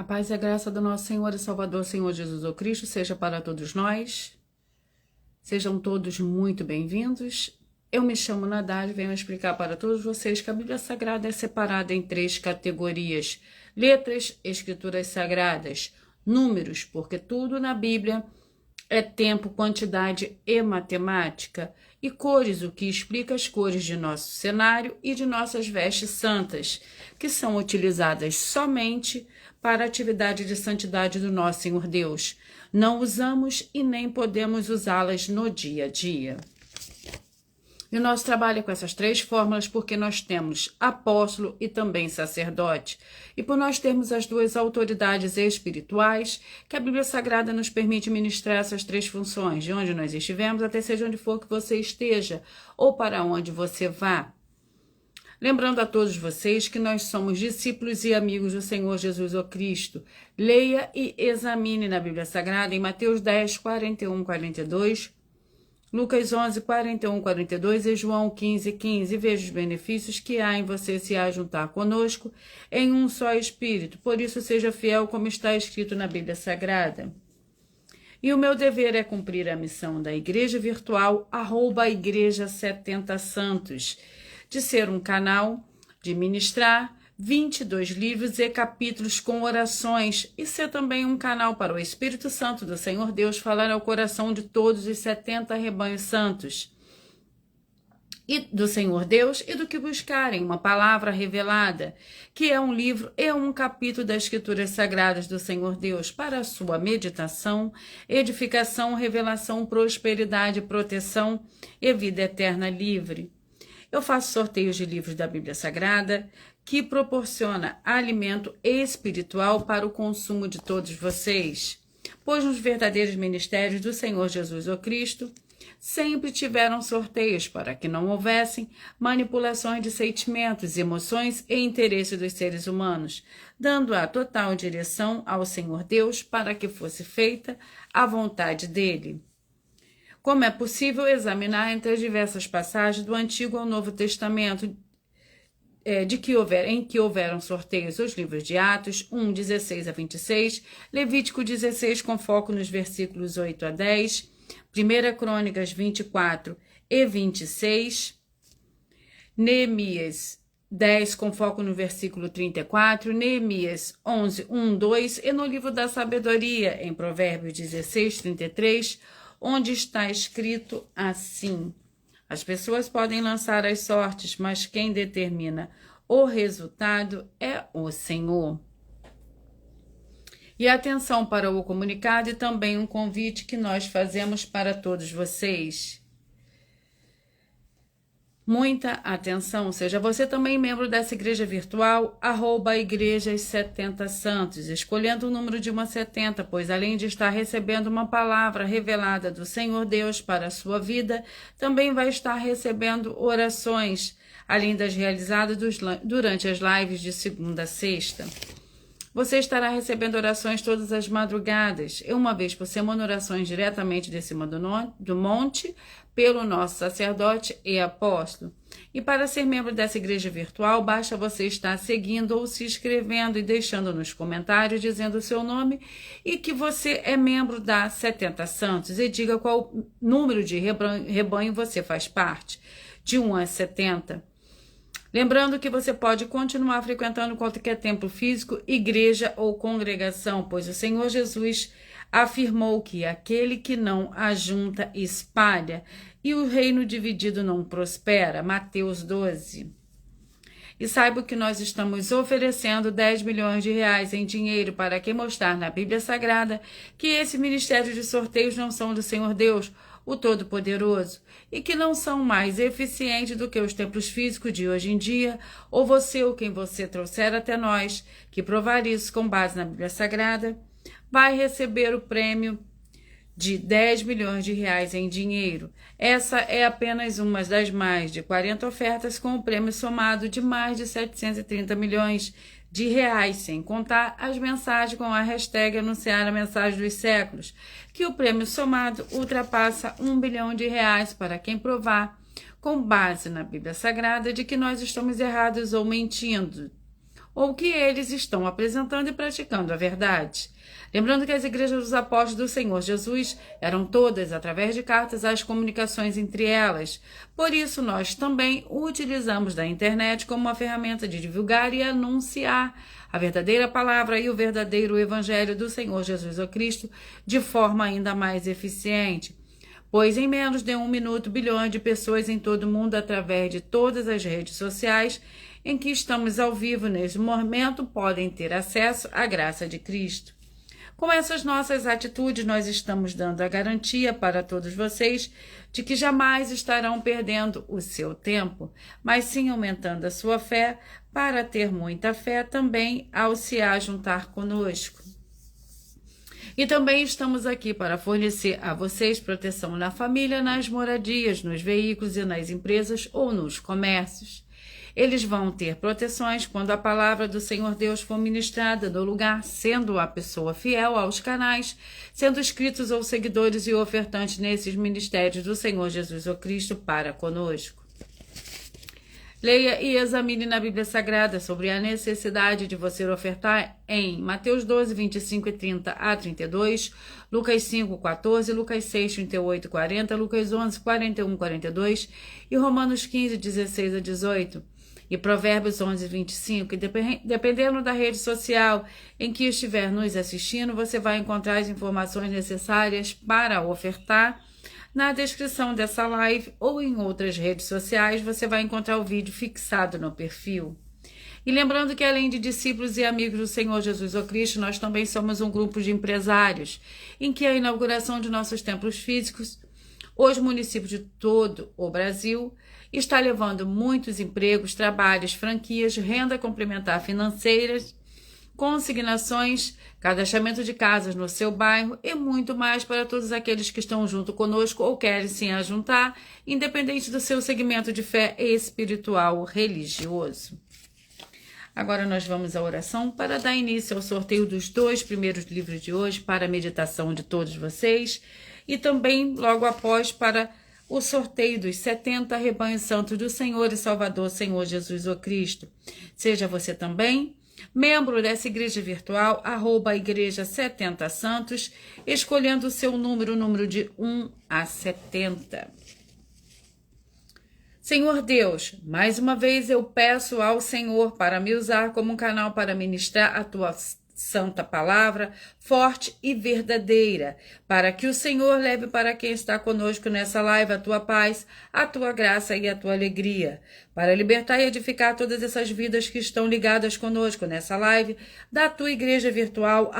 A paz e a graça do nosso Senhor e Salvador, Senhor Jesus o Cristo, seja para todos nós. Sejam todos muito bem-vindos. Eu me chamo Nadar e venho explicar para todos vocês que a Bíblia Sagrada é separada em 3 categorias: letras, escrituras sagradas, números, porque tudo na Bíblia é tempo, quantidade e matemática, e cores, o que explica as cores de nosso cenário e de nossas vestes santas, que são utilizadas somente para a atividade de santidade do nosso Senhor Deus. Não usamos e nem podemos usá-las no dia a dia. E o nosso trabalho é com essas 3 fórmulas porque nós temos apóstolo e também sacerdote. E por nós termos as 2 autoridades espirituais, que a Bíblia Sagrada nos permite ministrar essas 3 funções, de onde nós estivemos até seja onde for que você esteja, ou para onde você vá. Lembrando a todos vocês que nós somos discípulos e amigos do Senhor Jesus o Cristo. Leia e examine na Bíblia Sagrada em Mateus 10, 41, 42, Lucas 11, 41, 42 e João 15, 15. Veja os benefícios que há em você se ajuntar conosco em um só Espírito. Por isso, seja fiel como está escrito na Bíblia Sagrada. E o meu dever é cumprir a missão da Igreja Virtual, @Igreja 70 Santos, de ser um canal, de ministrar 22 livros e capítulos com orações e ser também um canal para o Espírito Santo do Senhor Deus falar ao coração de todos os 70 rebanhos santos e do Senhor Deus e do que buscarem uma palavra revelada, que é um livro e um capítulo das Escrituras Sagradas do Senhor Deus para a sua meditação, edificação, revelação, prosperidade, proteção e vida eterna livre. Eu faço sorteios de livros da Bíblia Sagrada que proporciona alimento espiritual para o consumo de todos vocês, pois nos verdadeiros ministérios do Senhor Jesus o Cristo sempre tiveram sorteios para que não houvessem manipulações de sentimentos, emoções e interesses dos seres humanos, dando a total direção ao Senhor Deus para que fosse feita a vontade dele. Como é possível examinar entre as diversas passagens do Antigo ao Novo Testamento em que houveram sorteios os livros de Atos 1, 16 a 26, Levítico 16 com foco nos versículos 8 a 10, 1 Crônicas 24 e 26, Neemias 10 com foco no versículo 34, Neemias 11, 1, 2 e no livro da sabedoria em Provérbios 16, 33, onde está escrito assim: as pessoas podem lançar as sortes, mas quem determina o resultado é o Senhor. E atenção para o comunicado e também um convite que nós fazemos para todos vocês. Muita atenção, seja você também membro dessa igreja virtual, @Igrejas 70 Santos, escolhendo o número de uma 70, pois além de estar recebendo uma palavra revelada do Senhor Deus para a sua vida, também vai estar recebendo orações, além das realizadas durante as lives de segunda a sexta. Você estará recebendo orações todas as madrugadas, e uma vez por semana orações diretamente de cima do monte, pelo nosso sacerdote e apóstolo. E para ser membro dessa igreja virtual, basta você estar seguindo ou se inscrevendo e deixando nos comentários dizendo o seu nome e que você é membro da 70 Santos e diga qual número de rebanho você faz parte, de 1 a 70. Lembrando que você pode continuar frequentando qualquer templo físico, igreja ou congregação, pois o Senhor Jesus afirmou que aquele que não ajunta espalha e o reino dividido não prospera. Mateus 12. E saiba que nós estamos oferecendo 10 milhões de reais em dinheiro para quem mostrar na Bíblia Sagrada que esse ministério de sorteios não são do Senhor Deus, o Todo-Poderoso, e que não são mais eficientes do que os templos físicos de hoje em dia, ou você ou quem você trouxer até nós, que provar isso com base na Bíblia Sagrada, vai receber o prêmio de 10 milhões de reais em dinheiro. Essa é apenas uma das mais de 40 ofertas com o prêmio somado de mais de 730 milhões de reais, sem contar as mensagens com a hashtag Anunciar a Mensagem dos Séculos, que o prêmio somado ultrapassa 1 bilhão de reais para quem provar, com base na Bíblia Sagrada, de que nós estamos errados ou mentindo, ou que eles estão apresentando e praticando a verdade. Lembrando que as igrejas dos apóstolos do Senhor Jesus eram todas, através de cartas, as comunicações entre elas. Por isso, nós também utilizamos da internet como uma ferramenta de divulgar e anunciar a verdadeira palavra e o verdadeiro evangelho do Senhor Jesus Cristo de forma ainda mais eficiente. Pois em menos de 1 minuto, bilhões de pessoas em todo o mundo, através de todas as redes sociais em que estamos ao vivo neste momento, podem ter acesso à graça de Cristo. Com essas nossas atitudes, nós estamos dando a garantia para todos vocês de que jamais estarão perdendo o seu tempo, mas sim aumentando a sua fé para ter muita fé também ao se ajuntar conosco. E também estamos aqui para fornecer a vocês proteção na família, nas moradias, nos veículos e nas empresas ou nos comércios. Eles vão ter proteções quando a palavra do Senhor Deus for ministrada no lugar, sendo a pessoa fiel aos canais, sendo inscritos ou seguidores e ofertantes nesses ministérios do Senhor Jesus Cristo para conosco. Leia e examine na Bíblia Sagrada sobre a necessidade de você ofertar em Mateus 12, 25 e 30 a 32, Lucas 5, 14, Lucas 6, 38 e 40, Lucas 11, 41 e 42 e Romanos 15, 16 a 18. E Provérbios 11, 25, e dependendo da rede social em que estiver nos assistindo, você vai encontrar as informações necessárias para ofertar. Na descrição dessa live ou em outras redes sociais, você vai encontrar o vídeo fixado no perfil. E lembrando que além de discípulos e amigos do Senhor Jesus Cristo, nós também somos um grupo de empresários, em que a inauguração de nossos templos físicos, os municípios de todo o Brasil, está levando muitos empregos, trabalhos, franquias, renda complementar financeiras, consignações, cadastramento de casas no seu bairro e muito mais para todos aqueles que estão junto conosco ou querem se ajuntar, independente do seu segmento de fé espiritual ou religioso. Agora nós vamos à oração para dar início ao sorteio dos 2 primeiros livros de hoje para a meditação de todos vocês e também logo após para o sorteio dos 70 rebanhos santos do Senhor e Salvador, Senhor Jesus Cristo. Seja você também membro dessa igreja virtual, @igreja 70 Santos, escolhendo o seu número, o número de 1 a 70. Senhor Deus, mais uma vez eu peço ao Senhor para me usar como um canal para ministrar a tua santa palavra, forte e verdadeira, para que o Senhor leve para quem está conosco nessa live a tua paz, a tua graça e a tua alegria, para libertar e edificar todas essas vidas que estão ligadas conosco nessa live, da tua igreja virtual,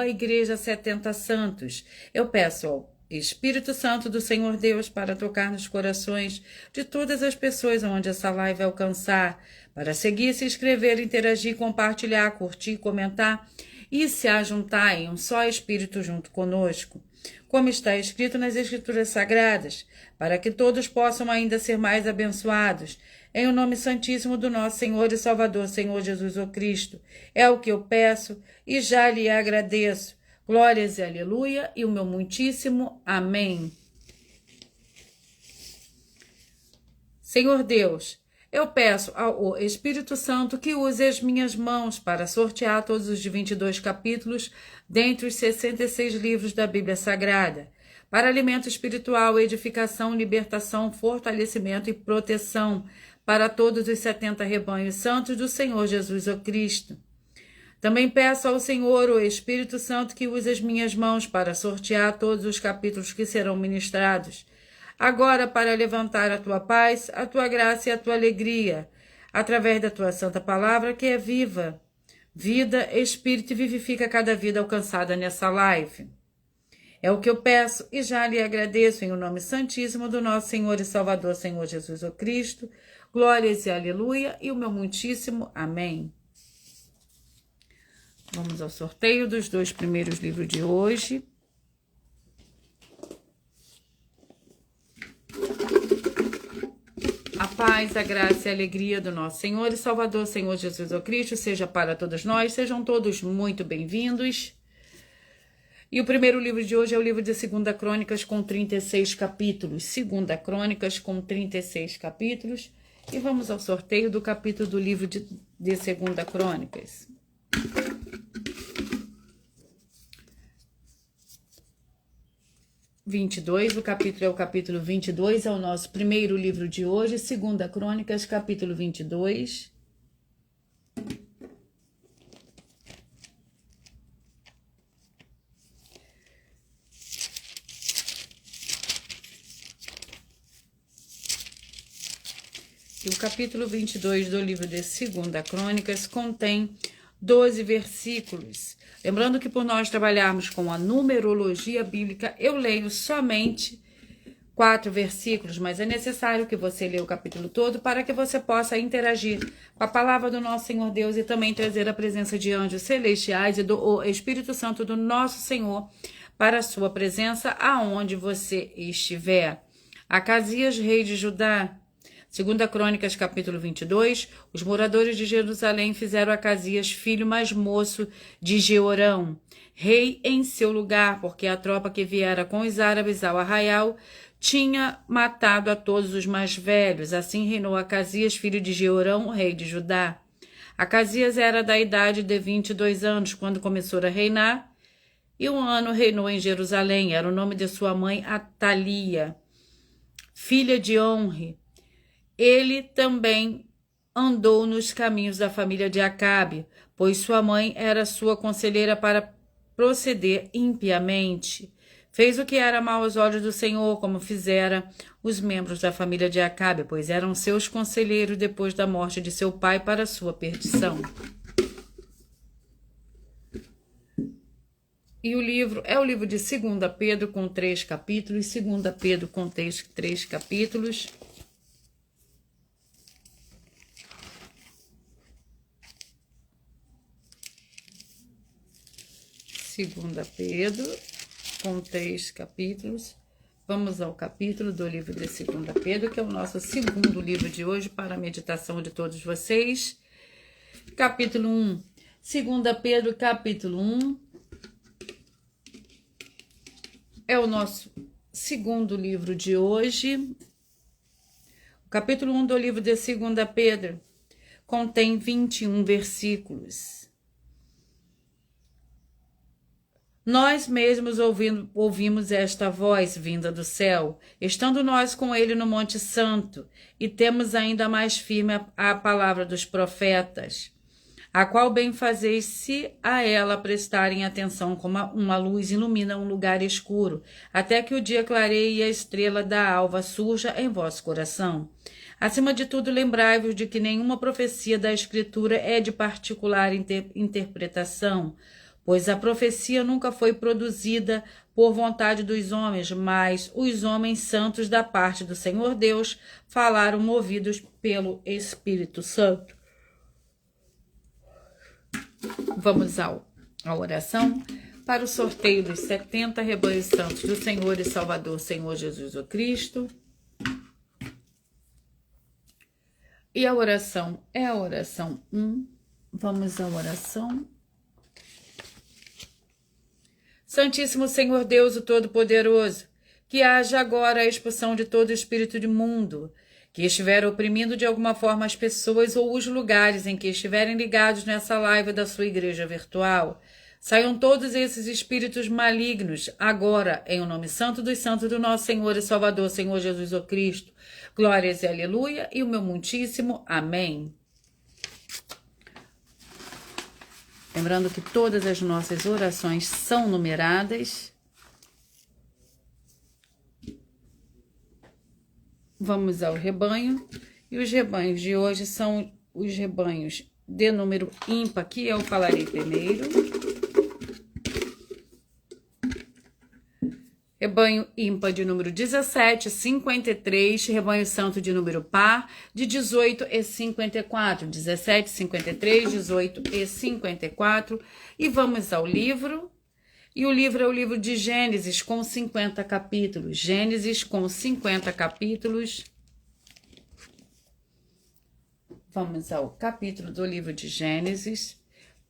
@igreja 70 Santos. Eu peço ao Espírito Santo do Senhor Deus para tocar nos corações de todas as pessoas onde essa live alcançar, para seguir, se inscrever, interagir, compartilhar, curtir, comentar e se ajuntar em um só Espírito junto conosco, como está escrito nas Escrituras Sagradas, para que todos possam ainda ser mais abençoados, em o nome santíssimo do nosso Senhor e Salvador, Senhor Jesus Cristo. É o que eu peço e já lhe agradeço. Glórias e aleluia, e o meu muitíssimo amém. Senhor Deus, eu peço ao Espírito Santo que use as minhas mãos para sortear todos os 22 capítulos dentre os 66 livros da Bíblia Sagrada, para alimento espiritual, edificação, libertação, fortalecimento e proteção para todos os 70 rebanhos santos do Senhor Jesus Cristo. Também peço ao Senhor, o Espírito Santo, que use as minhas mãos para sortear todos os capítulos que serão ministrados, agora para levantar a tua paz, a tua graça e a tua alegria, através da tua santa palavra que é viva, vida, espírito e vivifica cada vida alcançada nessa live. É o que eu peço e já lhe agradeço em o nome santíssimo do nosso Senhor e Salvador, Senhor Jesus Cristo. Glórias e aleluia, e o meu muitíssimo amém. Vamos ao sorteio dos 2 primeiros livros de hoje. A paz, a graça e a alegria do nosso Senhor e Salvador, Senhor Jesus Cristo, seja para todos nós. Sejam todos muito bem-vindos. E o primeiro livro de hoje é o livro de 2 Crônicas com 36 capítulos. 2 Crônicas com 36 capítulos. E vamos ao sorteio do capítulo do livro de 2 Crônicas. O capítulo é o capítulo 22, é o nosso primeiro livro de hoje, 2 Crônicas, capítulo 22. E o capítulo 22 do livro de 2 Crônicas contém 12 versículos. Lembrando que por nós trabalharmos com a numerologia bíblica, eu leio somente 4 versículos, mas é necessário que você leia o capítulo todo para que você possa interagir com a palavra do nosso Senhor Deus e também trazer a presença de anjos celestiais e do Espírito Santo do nosso Senhor para a sua presença aonde você estiver. Acasias, rei de Judá. 2 Crônicas, capítulo 22, os moradores de Jerusalém fizeram Acasias, filho mais moço de Jeorão, rei em seu lugar, porque a tropa que viera com os árabes ao arraial tinha matado a todos os mais velhos. Assim reinou Acasias, filho de Jeorão, rei de Judá. Acasias era da idade de 22 anos, quando começou a reinar, e 1 ano reinou em Jerusalém. Era o nome de sua mãe, Atalia, filha de Onri. Ele também andou nos caminhos da família de Acabe, pois sua mãe era sua conselheira para proceder impiamente. Fez o que era mal aos olhos do Senhor, como fizera os membros da família de Acabe, pois eram seus conselheiros depois da morte de seu pai para sua perdição. E o livro é o livro de 2 Pedro com 3 capítulos, 2 Pedro com 3 capítulos. 2 Pedro, com 3 capítulos. Vamos ao capítulo do livro de 2 Pedro, que é o nosso segundo livro de hoje para a meditação de todos vocês. Capítulo 1. 2 Pedro, capítulo 1. É o nosso segundo livro de hoje. O capítulo 1 do livro de 2 Pedro contém 21 versículos. Nós mesmos ouvimos esta voz vinda do céu, estando nós com ele no Monte Santo, e temos ainda mais firme a palavra dos profetas, a qual bem fazeis se a ela prestarem atenção, como uma luz ilumina um lugar escuro, até que o dia clareie e a estrela da alva surja em vosso coração. Acima de tudo, lembrai-vos de que nenhuma profecia da Escritura é de particular interpretação, pois a profecia nunca foi produzida por vontade dos homens, mas os homens santos da parte do Senhor Deus falaram movidos pelo Espírito Santo. Vamos à oração para o sorteio dos 70 rebanhos santos do Senhor e Salvador, Senhor Jesus o Cristo. E a oração é a oração 1. Vamos à oração. Santíssimo Senhor Deus, o Todo-Poderoso, que haja agora a expulsão de todo espírito imundo que estiver oprimindo de alguma forma as pessoas ou os lugares em que estiverem ligados nessa live da sua igreja virtual. Saiam todos esses espíritos malignos agora, em o nome santo dos santos do nosso Senhor e Salvador, Senhor Jesus o Cristo. Glórias e aleluia, e o meu muitíssimo amém. Lembrando que todas as nossas orações são numeradas. Vamos ao rebanho. E os rebanhos de hoje são os rebanhos de número ímpar, que eu falarei primeiro. Rebanho ímpar de número 17, 53, rebanho santo de número par, de 18 e 54, 17, 53, 18 e 54. E vamos ao livro. E o livro é o livro de Gênesis, com 50 capítulos. Gênesis, com 50 capítulos. Vamos ao capítulo do livro de Gênesis.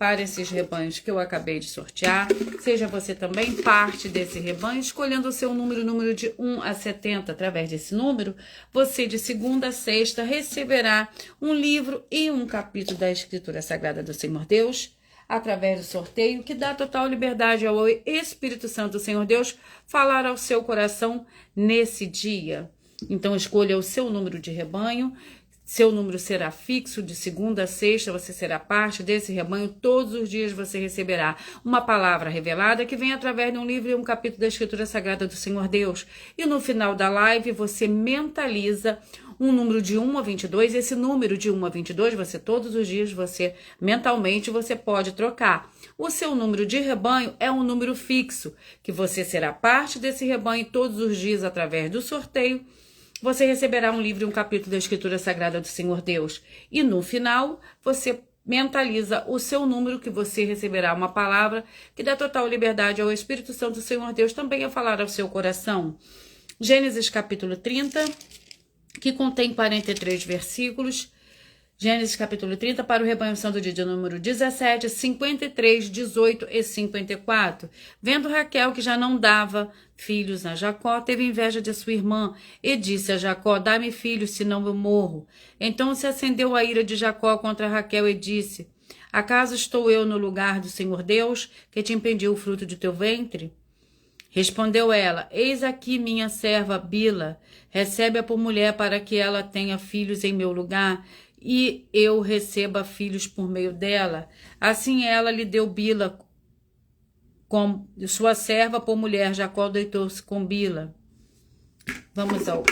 para esses rebanhos que eu acabei de sortear. Seja você também parte desse rebanho, escolhendo o seu número de 1 a 70. Através desse número, você de segunda a sexta receberá um livro e um capítulo da Escritura Sagrada do Senhor Deus, através do sorteio, que dá total liberdade ao Espírito Santo do Senhor Deus falar ao seu coração nesse dia. Então, escolha o seu número de rebanho. Seu número será fixo, de segunda a sexta você será parte desse rebanho. Todos os dias você receberá uma palavra revelada que vem através de um livro e um capítulo da Escritura Sagrada do Senhor Deus. E no final da live você mentaliza um número de 1 a 22. Esse número de 1 a 22, todos os dias, mentalmente, você pode trocar. O seu número de rebanho é um número fixo, que você será parte desse rebanho todos os dias através do sorteio. Você receberá um livro e um capítulo da Escritura Sagrada do Senhor Deus. E no final, você mentaliza o seu número, que você receberá uma palavra que dá total liberdade ao Espírito Santo do Senhor Deus também a falar ao seu coração. Gênesis capítulo 30, que contém 43 versículos. Gênesis capítulo 30 para o rebanho santo de número 17, 53, 18 e 54. Vendo Raquel que já não dava filhos a Jacó, teve inveja de sua irmã e disse a Jacó: dá-me filhos, senão eu morro. Então se acendeu a ira de Jacó contra Raquel e disse: acaso estou eu no lugar do Senhor Deus, que te impediu o fruto de teu ventre? Respondeu ela: eis aqui minha serva Bila, recebe-a por mulher para que ela tenha filhos em meu lugar, e eu receba filhos por meio dela. Assim ela lhe deu Bila com sua serva por mulher. Jacó deitou-se com Bila. Vamos ao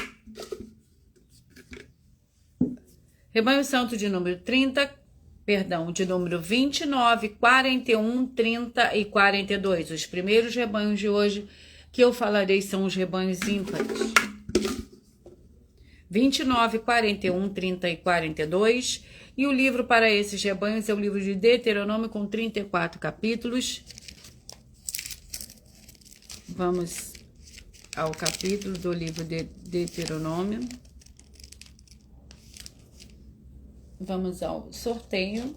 rebanho santo de número 29, 41, 30 e 42. Os primeiros rebanhos de hoje que eu falarei são os rebanhos ímpares. 29, 41, 30 e 42. E o livro para esses rebanhos é o livro de Deuteronômio, com 34 capítulos. Vamos ao capítulo do livro de Deuteronômio. Vamos ao sorteio.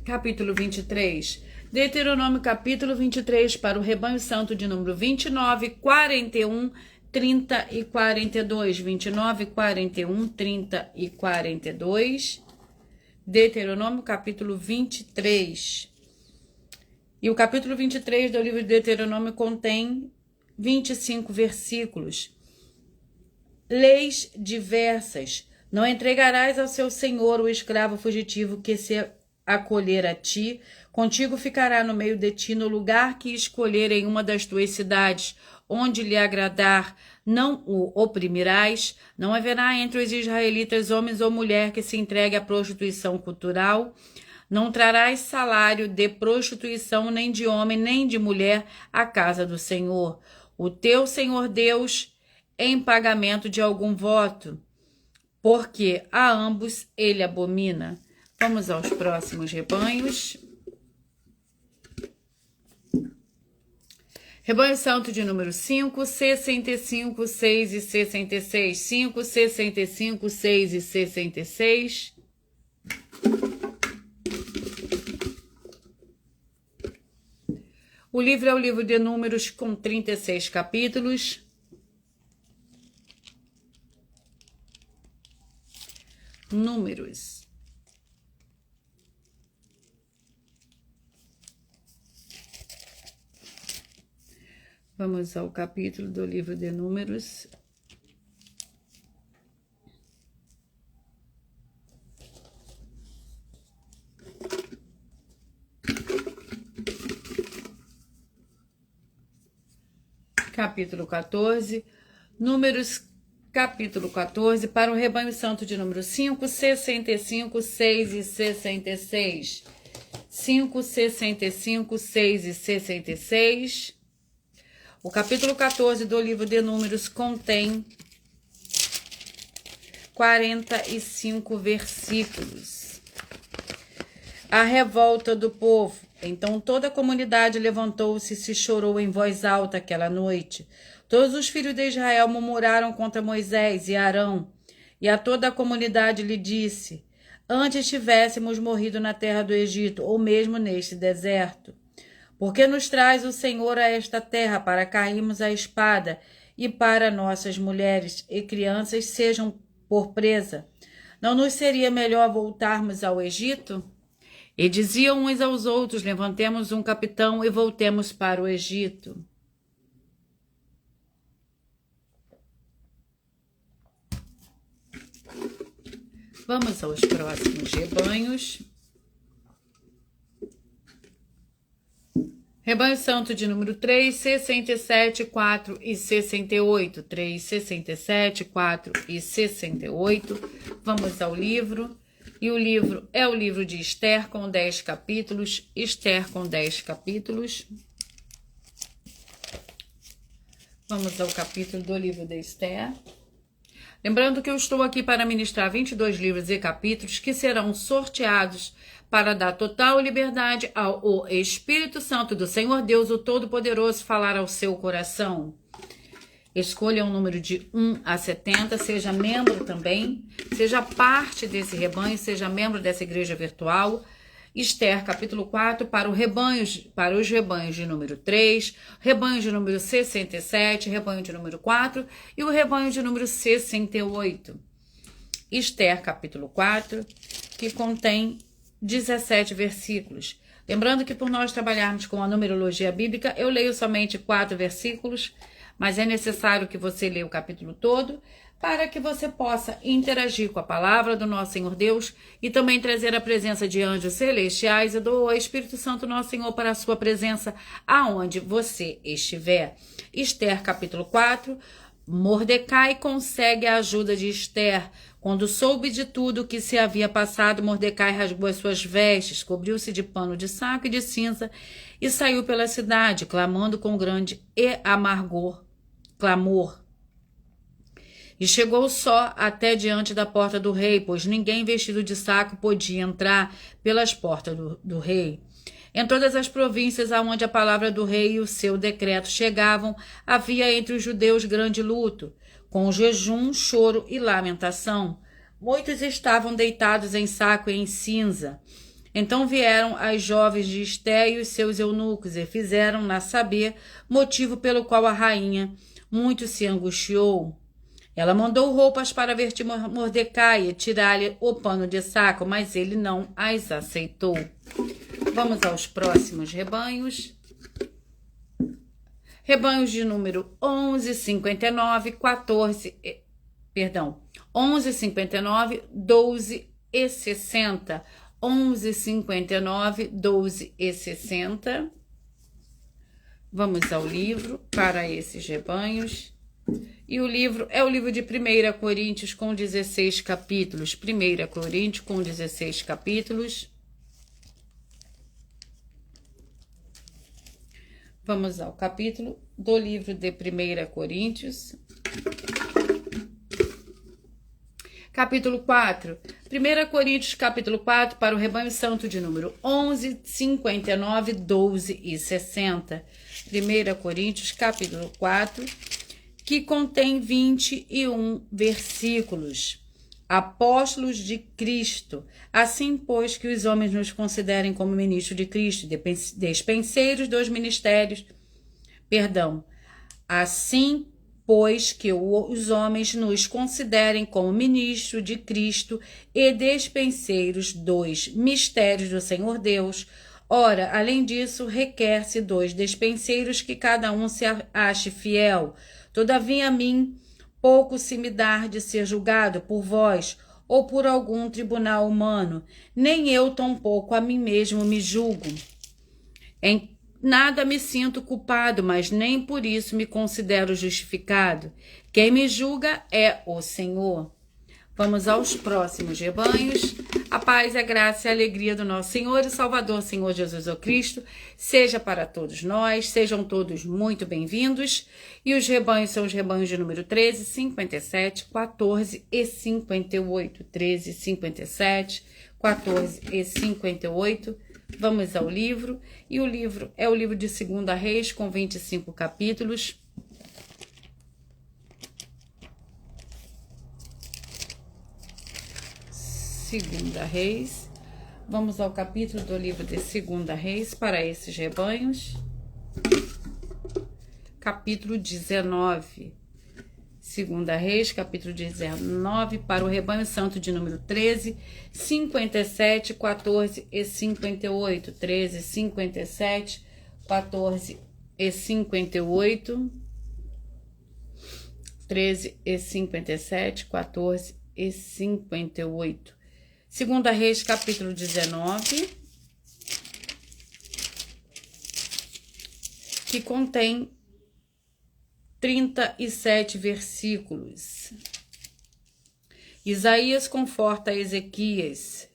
Capítulo 23. Deuteronômio capítulo 23 para o rebanho santo de número 29, 41, 30 e 42. 29, 41, 30 e 42. Deuteronômio capítulo 23. E o capítulo 23 do livro de Deuteronômio contém 25 versículos. Leis diversas. Não entregarás ao seu senhor o escravo fugitivo que se acolher a ti. Contigo ficará no meio de ti, no lugar que escolher em uma das tuas cidades, onde lhe agradar. Não o oprimirás. Não haverá entre os israelitas homens ou mulher que se entregue à prostituição cultural. Não trarás salário de prostituição, nem de homem, nem de mulher, à casa do Senhor, o teu Senhor Deus, em pagamento de algum voto, porque a ambos ele abomina. Vamos aos próximos rebanhos. Rebanho santo de número 5, 65, 6 e 66. 5, 65, 6 e 66. O livro é o livro de Números, com 36 capítulos. Números. Vamos ao capítulo do livro de Números. Capítulo 14, Números, capítulo 14, para o rebanho santo de número 5, 65, 6 e 66. 5, 65, 6 e 66. O capítulo 14 do livro de Números contém 45 versículos. A revolta do povo. Então toda a comunidade levantou-se e se chorou em voz alta aquela noite. Todos os filhos de Israel murmuraram contra Moisés e Arão, e a toda a comunidade lhe disse: antes tivéssemos morrido na terra do Egito, ou mesmo neste deserto. Porque nos traz o Senhor a esta terra para cairmos à espada, e para nossas mulheres e crianças sejam por presa? Não nos seria melhor voltarmos ao Egito? E diziam uns aos outros: levantemos um capitão e voltemos para o Egito. Vamos aos próximos rebanhos. Rebanho Santo de número 3, 67, 4 e 68. 3, 67, 4 e 68. Vamos ao livro. E o livro é o livro de Esther, com 10 capítulos. Esther com 10 capítulos. Vamos ao capítulo do livro de Esther. Lembrando que eu estou aqui para ministrar 22 livros e capítulos que serão sorteados para dar total liberdade ao Espírito Santo do Senhor Deus, o Todo-Poderoso, falar ao seu coração. Escolha um número de 1 a 70, seja membro também, seja parte desse rebanho, seja membro dessa igreja virtual. Esther, capítulo 4, para os rebanhos de número 3, rebanho de número 67, rebanho de número 4 e o rebanho de número 68. Esther, capítulo 4, que contém 17 versículos. Lembrando que por nós trabalharmos com a numerologia bíblica, eu leio somente 4 versículos, mas é necessário que você leia o capítulo todo, para que você possa interagir com a palavra do nosso Senhor Deus e também trazer a presença de anjos celestiais e do Espírito Santo nosso Senhor para a sua presença aonde você estiver. Esther, capítulo 4, Mordecai consegue a ajuda de Esther. Quando soube de tudo o que se havia passado, Mordecai rasgou as suas vestes, cobriu-se de pano de saco e de cinza e saiu pela cidade, clamando com grande clamor. E chegou só até diante da porta do rei, pois ninguém vestido de saco podia entrar pelas portas do rei. Em todas as províncias aonde a palavra do rei e o seu decreto chegavam, havia entre os judeus grande luto, com jejum, choro e lamentação. Muitos estavam deitados em saco e em cinza. Então vieram as jovens de Esther e os seus eunucos e fizeram-na saber motivo pelo qual a rainha muito se angustiou. Ela mandou roupas para vestir Mordecai e tirar-lhe o pano de saco, mas ele não as aceitou. Vamos aos próximos rebanhos. Rebanhos de número 11, 59, 11, 59, 12 e 60. 11, 59, 12 e 60. Vamos ao livro para esses rebanhos. E o livro é o livro de 1 Coríntios com 16 capítulos. 1 Coríntios com 16 capítulos. Vamos ao capítulo do livro de 1 Coríntios. Capítulo 4. 1 Coríntios, capítulo 4, para o rebanho santo de número 11, 59, 12 e 60. 1 Coríntios, capítulo 4, que contém 21 versículos. Apóstolos de Cristo. Assim, pois, que os homens nos considerem como ministros de Cristo, despenseiros dos ministérios. Assim, pois, que os homens nos considerem como ministros de Cristo e despenseiros dos mistérios do Senhor Deus. Ora, além disso, requer-se dos despenseiros que cada um se ache fiel. Todavia a mim pouco se me dá de ser julgado por vós ou por algum tribunal humano, nem eu tampouco a mim mesmo me julgo. Em nada me sinto culpado, mas nem por isso me considero justificado. Quem me julga é o Senhor. Vamos aos próximos rebanhos. A paz, a graça e a alegria do nosso Senhor e Salvador, Senhor Jesus Cristo, seja para todos nós, sejam todos muito bem-vindos. E os rebanhos são os rebanhos de número 13, 57, 14 e 58. 13, 57, 14 e 58. Vamos ao livro, e o livro é o livro de 2 Reis, com 25 capítulos. Segunda Reis. Vamos ao capítulo do livro de 2 Reis para esses rebanhos. Capítulo 19. 2 Reis, capítulo 19, para o rebanho santo de número 13, 57, 14 e 58. 13, 57, 14 e 58. 13 e 57, 14 e 58. 2 Reis, capítulo 19, que contém 37 versículos. Isaías conforta Ezequias.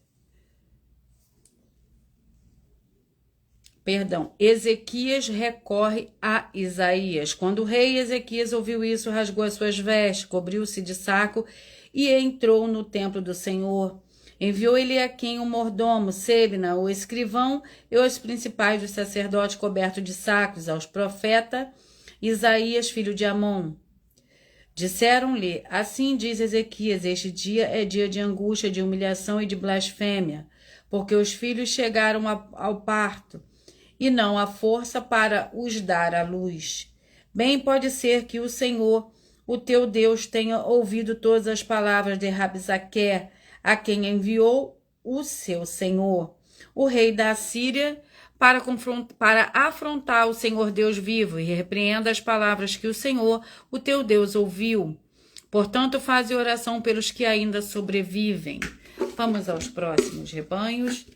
Ezequias recorre a Isaías. Quando o rei Ezequias ouviu isso, rasgou as suas vestes, cobriu-se de saco e entrou no templo do Senhor. Enviou Eliaquim, o mordomo, Sebna, o escrivão, e os principais dos sacerdotes cobertos de sacos, aos profetas Isaías, filho de Amon. Disseram-lhe: assim diz Ezequias, este dia é dia de angústia, de humilhação e de blasfêmia, porque os filhos chegaram ao parto, e não há força para os dar à luz. Bem pode ser que o Senhor, o teu Deus, tenha ouvido todas as palavras de Rabsaqué, a quem enviou o seu Senhor, o rei da Assíria, para afrontar o Senhor Deus vivo, e repreenda as palavras que o Senhor, o teu Deus, ouviu. Portanto, faze oração pelos que ainda sobrevivem. Vamos aos próximos rebanhos.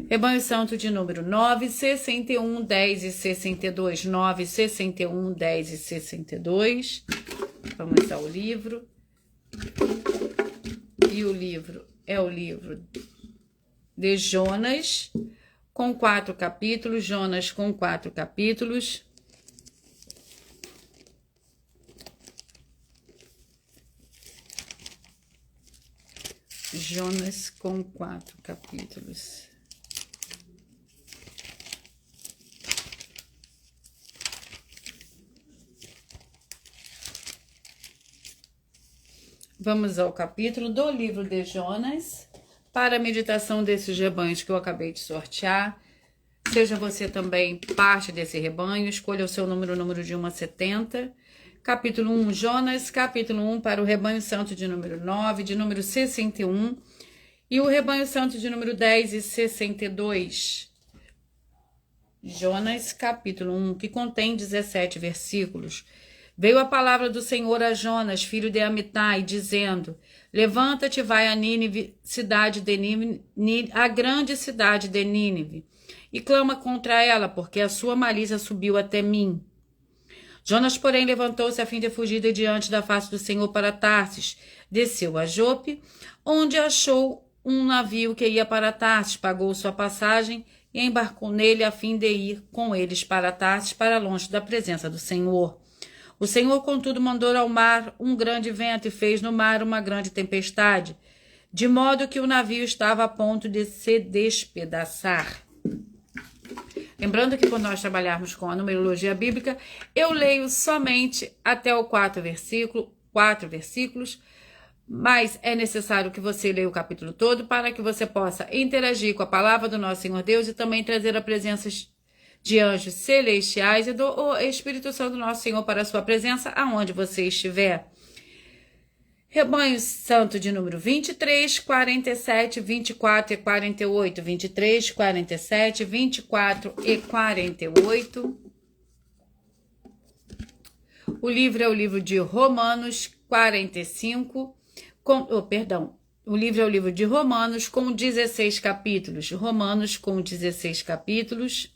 Rebanho santo de número 9, 61, 10 e 62. 9, 61, 10 e 62. Vamos ao livro. E o livro é o livro de Jonas, com 4 capítulos. Jonas com 4 capítulos. Jonas com 4 capítulos. Vamos ao capítulo do livro de Jonas, para a meditação desses rebanhos que eu acabei de sortear. Seja você também parte desse rebanho, escolha o seu número de 1 a 70. Capítulo 1, Jonas, capítulo 1 para o rebanho santo de número 9, de número 61, e o rebanho santo de número 10 e 62. Jonas, capítulo 1, que contém 17 versículos. Veio a palavra do Senhor a Jonas, filho de Amitai, dizendo: levanta-te, vai a Nínive, cidade de Nínive, a grande cidade de Nínive, e clama contra ela, porque a sua malícia subiu até mim. Jonas, porém, levantou-se a fim de fugir de diante da face do Senhor para Tarsis. Desceu a Jope, onde achou um navio que ia para Tarsis, pagou sua passagem e embarcou nele a fim de ir com eles para Tarsis, para longe da presença do Senhor. O Senhor, contudo, mandou ao mar um grande vento e fez no mar uma grande tempestade, de modo que o navio estava a ponto de se despedaçar. Lembrando que quando nós trabalharmos com a numerologia bíblica, eu leio somente até o 4 versículos, mas é necessário que você leia o capítulo todo para que você possa interagir com a palavra do nosso Senhor Deus e também trazer a presença de anjos celestiais e do Espírito Santo do nosso Senhor para a sua presença aonde você estiver. Rebanho santo de número 23, 47, 24 e 48. 23, 47, 24 e 48. O livro é o livro de Romanos 45, o livro é o livro de Romanos com 16 capítulos. Romanos com 16 capítulos.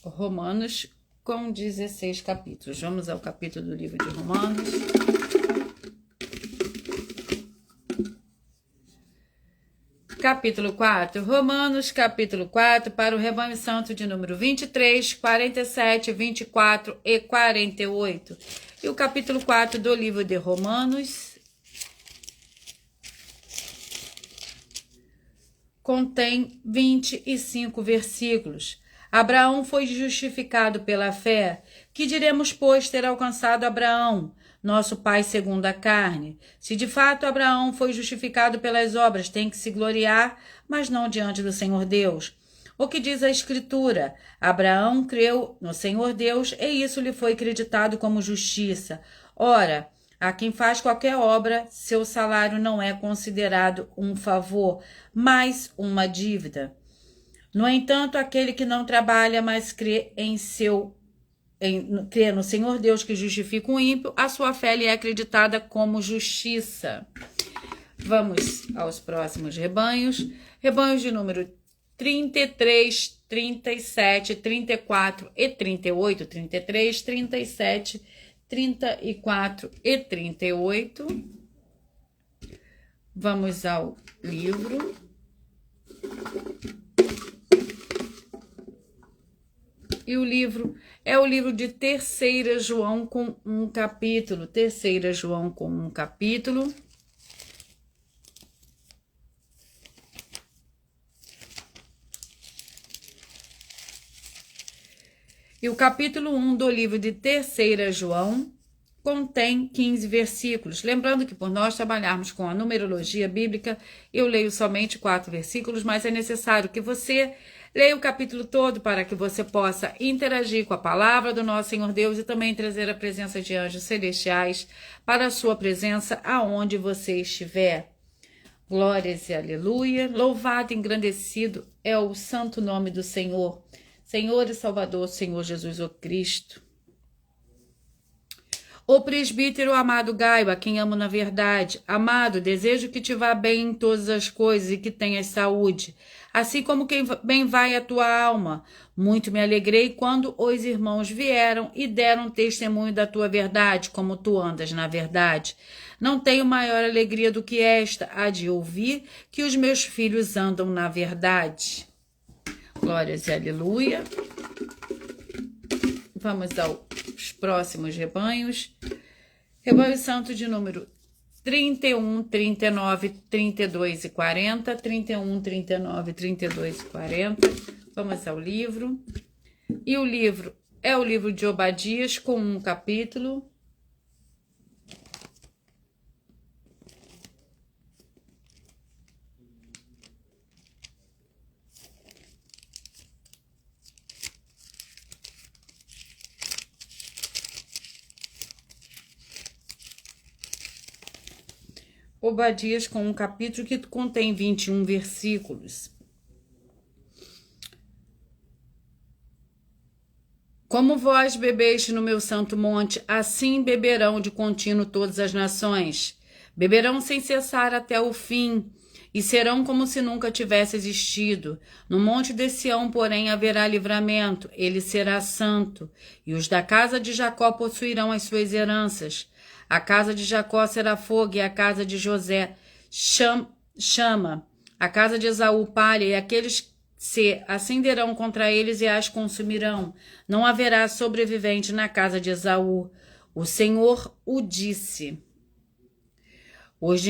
Romanos com 16 capítulos. Vamos ao capítulo do livro de Romanos. Capítulo 4. Romanos, capítulo 4, para o rebanho santo de número 23, 47, 24 e 48. E o capítulo 4 do livro de Romanos. contém 25 versículos. Abraão foi justificado pela fé. Que diremos, pois, ter alcançado Abraão, nosso pai segundo a carne? Se de fato Abraão foi justificado pelas obras, tem que se gloriar, mas não diante do Senhor Deus. O que diz a Escritura? Abraão creu no Senhor Deus e isso lhe foi acreditado como justiça. Ora, a quem faz qualquer obra, seu salário não é considerado um favor, mas uma dívida. No entanto, aquele que não trabalha, mas crê no Senhor Deus que justifica o ímpio, a sua fé lhe é acreditada como justiça. Vamos aos próximos rebanhos. Rebanhos de número 33, 37, 34 e 38. 33, 37, 34 e 38. Vamos ao livro. E o livro é o livro de 3 João com um capítulo. 3 João com um capítulo. E o capítulo 1 do livro de 3 João contém 15 versículos. Lembrando que por nós trabalharmos com a numerologia bíblica, eu leio somente 4 versículos, mas é necessário que você leia o capítulo todo para que você possa interagir com a palavra do nosso Senhor Deus e também trazer a presença de anjos celestiais para a sua presença aonde você estiver. Glórias e aleluia. Louvado e engrandecido é o santo nome do Senhor. Senhor e Salvador, Senhor Jesus o Cristo. O presbítero amado Gaio, a quem amo na verdade. Amado, desejo que te vá bem em todas as coisas e que tenhas saúde, assim como que bem vai a tua alma. Muito me alegrei quando os irmãos vieram e deram testemunho da tua verdade, como tu andas na verdade. Não tenho maior alegria do que esta, a de ouvir que os meus filhos andam na verdade. Glórias e aleluia. Vamos aos próximos rebanhos. Rebanho santo de número 31, 39, 32 e 40. 31, 39, 32 e 40. Vamos ao livro. E o livro é o livro de Obadias com um capítulo. Obadias com um capítulo que contém 21 versículos. Como vós bebeste no meu santo monte, assim beberão de contínuo todas as nações. Beberão sem cessar até o fim, e serão como se nunca tivesse existido. No monte de Sião, porém, haverá livramento, ele será santo, e os da casa de Jacó possuirão as suas heranças. A casa de Jacó será fogo e a casa de José chama. A casa de Esaú palha e aqueles se acenderão contra eles e as consumirão. Não haverá sobrevivente na casa de Esaú. O Senhor o disse. Os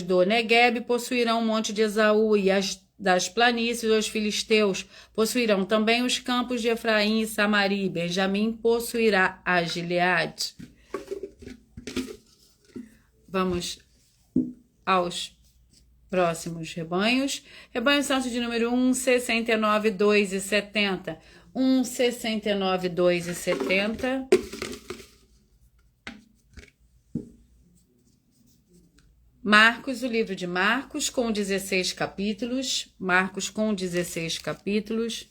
do Negueb possuirão o monte de Esaú e as das planícies os filisteus possuirão também os campos de Efraim e Samaria. Benjamim possuirá a Gileade. Vamos aos próximos rebanhos. Rebanho santo de número 1, 69, 2 e 70. 1, 69, 2 e 70. Marcos, o livro de Marcos, com 16 capítulos. Marcos com 16 capítulos.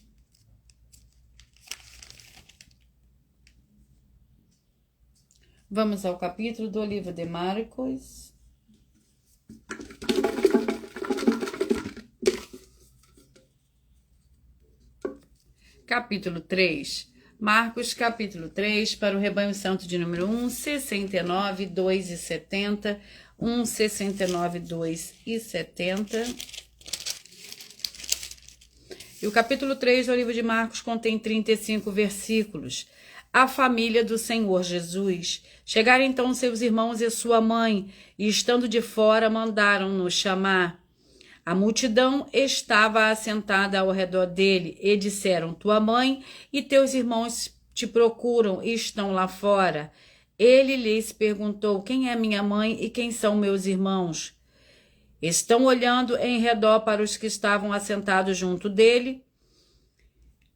Vamos ao capítulo do livro de Marcos. Capítulo 3. Marcos, capítulo 3, para o rebanho santo de número 1, 69, 2 e 70. 1, 69, 2 e 70. E o capítulo 3 do livro de Marcos contém 35 versículos. A família do Senhor Jesus. Chegaram então seus irmãos e sua mãe, e estando de fora, mandaram-nos chamar. A multidão estava assentada ao redor dele e disseram: tua mãe e teus irmãos te procuram e estão lá fora. Ele lhes perguntou: quem é minha mãe e quem são meus irmãos? Estão olhando em redor para os que estavam assentados junto dele.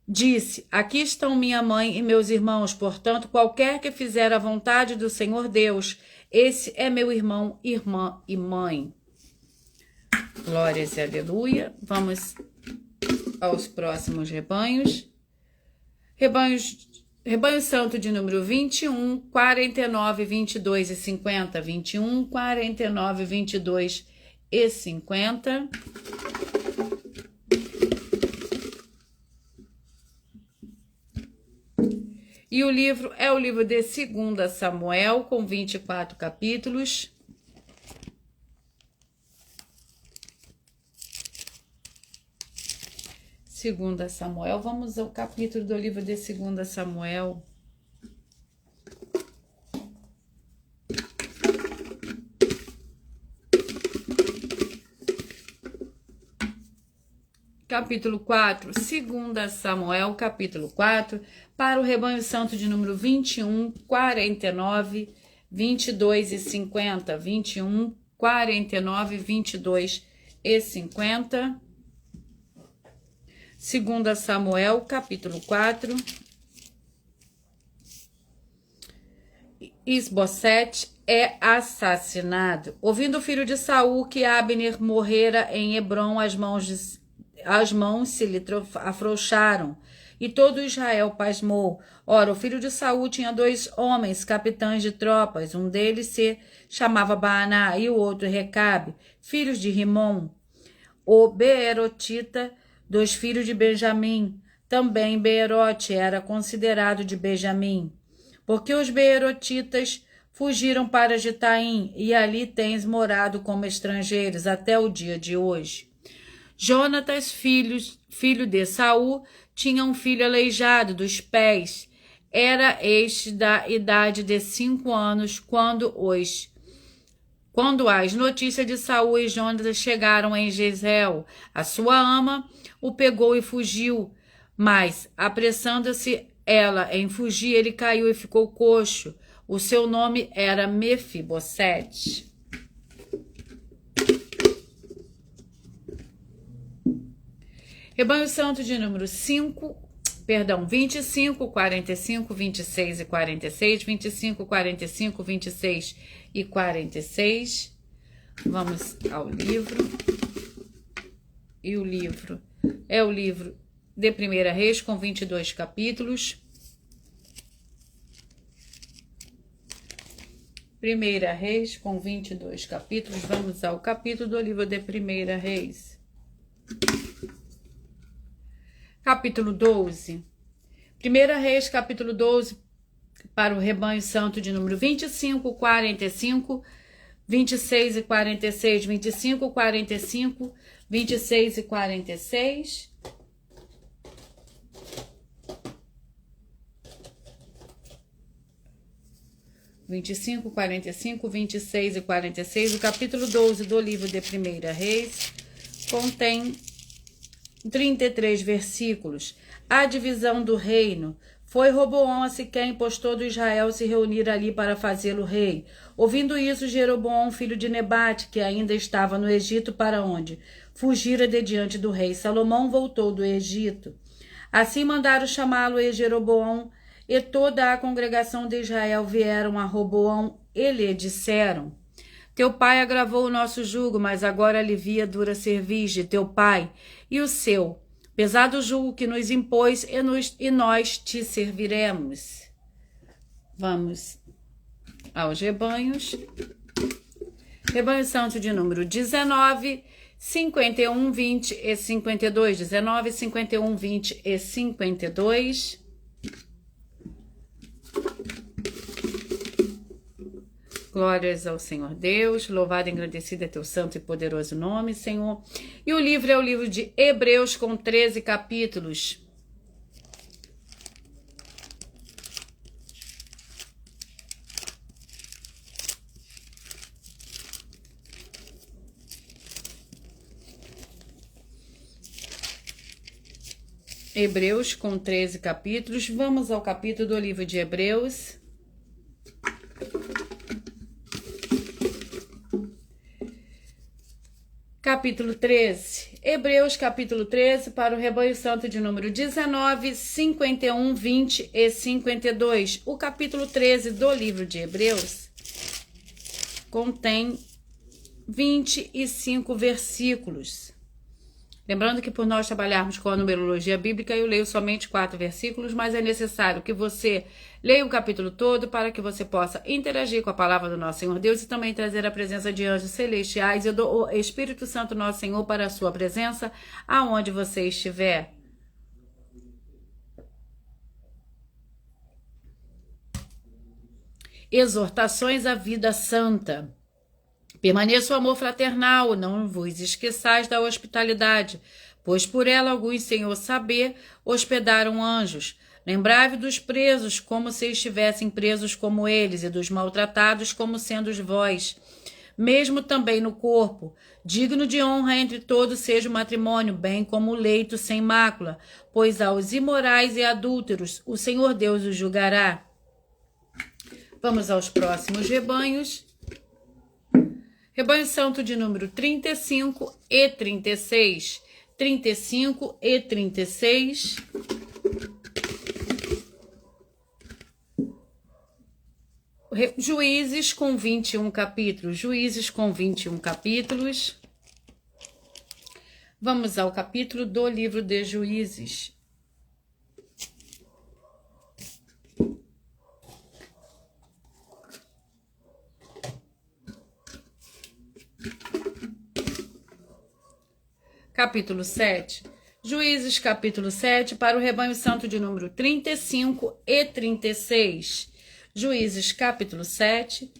Disse: aqui estão minha mãe e meus irmãos, portanto, qualquer que fizer a vontade do Senhor Deus, esse é meu irmão, irmã e mãe. Glórias e aleluia. Vamos aos próximos rebanhos. Rebanho Santo de número 21, 49, 22 e 50. 21, 49, 22 e 50. E o livro é o livro de 2 Samuel, com 24 capítulos. Segunda Samuel, vamos ao capítulo do livro de 2 Samuel. Capítulo 4, 2 Samuel, capítulo 4, para o rebanho santo de número 21, 49, 22 e 50. 21, 49, 22 e 50. 2 Samuel, capítulo 4. Isbosete é assassinado. Ouvindo o filho de Saul que Abner morrera em Hebrom, as mãos se lhe afrouxaram, e todo Israel pasmou. Ora, o filho de Saul tinha 2 homens, capitães de tropas. Um deles se chamava Baaná e o outro Recabe, filhos de Rimom. O Beerotita, 2 filhos de Benjamim. Também Beerote era considerado de Benjamim, porque os Beerotitas fugiram para Gitaim, e ali tens morado como estrangeiros até o dia de hoje. Jonatas, filho de Saul, tinha um filho aleijado dos pés. Era este da idade de 5 anos quando as notícias de Saul e Jonatas chegaram em Jezreel. A sua ama o pegou e fugiu, mas, apressando-se ela em fugir, ele caiu e ficou coxo. O seu nome era Mefibosete. Rebanho Santo de número 25, 45, 26 e 46, 25, 45, 26 e 46. Vamos ao livro. E o livro é o livro de 1 Reis, com 22 capítulos. 1 Reis, com 22 capítulos. Vamos ao capítulo do livro de 1 Reis. Capítulo 12. 1 Reis, capítulo 12, para o rebanho santo de número 25, 45, 26 e 46, 25, 45, 26 e 46. (25, 45, 26 e 46). O capítulo 12 do livro de 1 Reis contém 33 versículos. A divisão do reino. Foi Roboão a Siquém, pois todo Israel se reunir ali para fazê-lo rei. Ouvindo isso, Jeroboão, filho de Nebate, que ainda estava no Egito, para onde fugira de diante do rei Salomão, voltou do Egito. Assim mandaram chamá-lo, e Jeroboão e toda a congregação de Israel vieram a Roboão e lhe disseram: teu pai agravou o nosso jugo, mas agora alivia a dura cerviz de teu pai e o seu pesado jugo que nos impôs, e nós te serviremos. Vamos aos rebanhos. Rebanho santo de número 19, 51, 20 e 52. 19, 51, 20 e 52. Glórias ao Senhor Deus, louvado e engrandecido é teu santo e poderoso nome, Senhor. E o livro é o livro de Hebreus, com 13 capítulos. Hebreus com 13 capítulos. Vamos ao capítulo do livro de Hebreus. Capítulo 13. Hebreus, capítulo 13, para o rebanho santo de número 19, 51, 20 e 52. O capítulo 13 do livro de Hebreus contém 25 versículos. Lembrando que por nós trabalharmos com a numerologia bíblica, eu leio somente 4 versículos, mas é necessário que você leia o capítulo todo para que você possa interagir com a palavra do nosso Senhor Deus e também trazer a presença de anjos celestiais e do Espírito Santo nosso Senhor para a sua presença, aonde você estiver. Exortações à vida santa. Permaneça o amor fraternal, não vos esqueçais da hospitalidade, pois por ela alguns, sem o saber, hospedaram anjos. Lembrai-vos dos presos, como se estivessem presos como eles, e dos maltratados, como sendo vós. Mesmo também no corpo, digno de honra entre todos seja o matrimônio, bem como o leito sem mácula, pois aos imorais e adúlteros o Senhor Deus os julgará. Vamos aos próximos rebanhos. Rebanho santo de número 35 e 36. 35 e 36. Juízes com 21 capítulos. Juízes com 21 capítulos. Vamos ao capítulo do livro de Juízes. Capítulo 7. Juízes, capítulo 7, para o rebanho santo de número 35 e 36. Juízes, capítulo 7,